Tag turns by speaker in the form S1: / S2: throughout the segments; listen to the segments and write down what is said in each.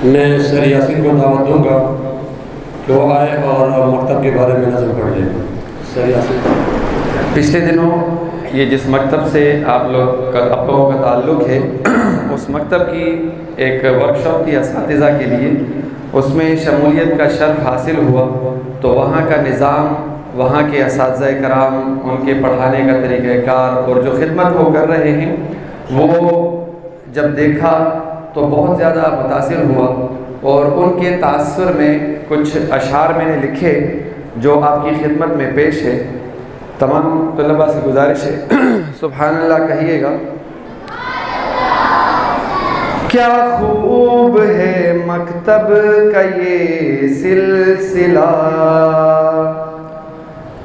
S1: میں سر یاسین کو دعوت دوں گا کہ وہ آئے اور مکتب کے بارے میں نظر پڑھ لیں۔ سر یاسین۔
S2: پچھلے دنوں یہ جس مکتب سے آپ لوگوں کا تعلق ہے اس مکتب کی ایک ورکشاپ تھی اساتذہ کے لیے، اس میں شمولیت کا شرف حاصل ہوا، تو وہاں کا نظام، وہاں کے اساتذہ کرام، ان کے پڑھانے کا طریقہ کار اور جو خدمت وہ کر رہے ہیں وہ جب دیکھا تو بہت زیادہ متاثر ہوا، اور ان کے تاثر میں کچھ اشعار میں نے لکھے جو آپ کی خدمت میں پیش ہے۔ تمام طلباء سے گزارش ہے سبحان اللہ کہیے گا۔ کیا خوب ہے مکتب کا یہ سلسلہ،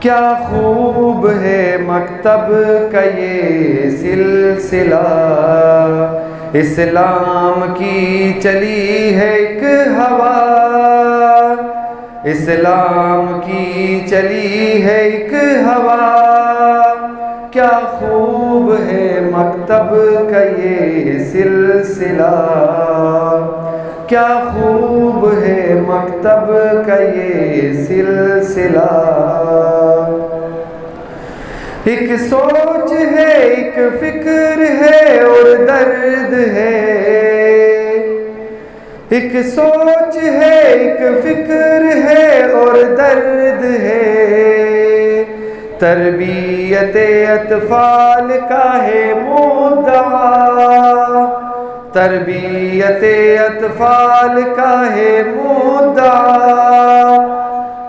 S2: کیا خوب ہے مکتب کا یہ سلسلہ، اسلام کی چلی ہے ایک ہوا، اسلام کی چلی ہے ایک ہوا، کیا خوب ہے مکتب کا یہ سلسلہ، کیا خوب ہے مکتب کا یہ سلسلہ۔ ایک سوچ ہے، ایک فکر ہے اور درد ہے، ایک سوچ ہے، ایک فکر ہے اور درد ہے، تربیت اطفال کا ہے مدعا، تربیت اطفال کا ہے مدعا،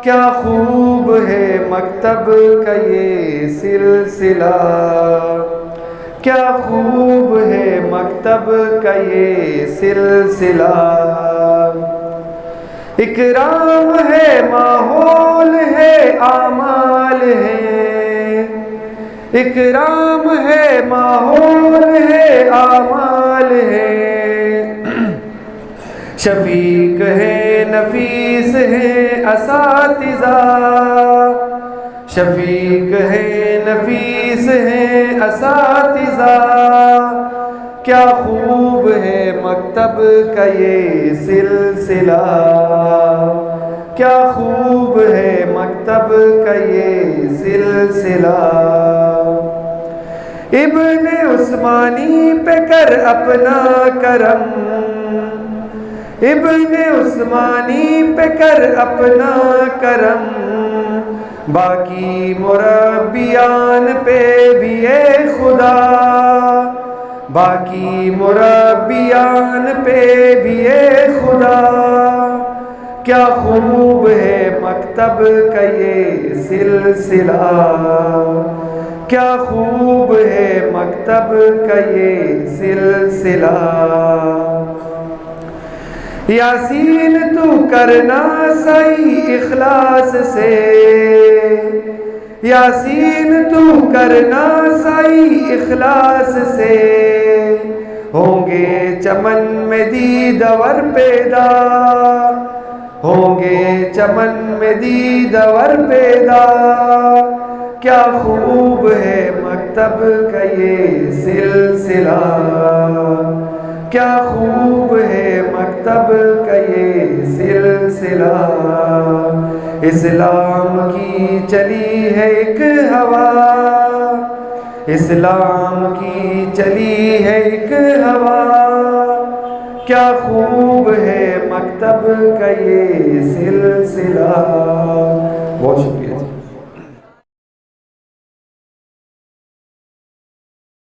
S2: کیا خوب ہے مکتب کا یہ سلسلہ، کیا خوب ہے مکتب کا یہ سلسلہ۔ اکرام ہے، ماحول ہے، اعمال ہے، اکرام ہے، ماحول ہے، اعمال ہے، شفیق ہے، نفیس ہے اساتذہ، شفیق ہے، نفیس ہے اساتذہ، کیا خوب ہے مکتب کا یہ سلسلہ، کیا خوب ہے مکتب کا یہ سلسلہ۔ ابن عثمانی پہ کر اپنا کرم، ابن عثمانی پہ کر اپنا کرم، باقی مربیان پہ بھی اے خدا، باقی مربیان پہ بھی اے خدا، کیا خوب ہے مکتب کا یہ سلسلہ، کیا خوب ہے مکتب کا یہ سلسلہ۔ یاسین تو کرنا صحیح اخلاص سے، یاسین تو کرنا صحیح اخلاص سے، ہوں گے چمن میں دیدور پیدا، ہوں گے چمن میں دیدور پیدا، کیا خوب ہے مکتب کا یہ سلسلہ، کیا خوب ہے مکتب کا یہ سلسلہ۔ اسلام کی چلی ہے ایک ہوا، اسلام کی چلی ہے ایک ہوا، کیا خوب ہے مکتب کا یہ سلسلہ۔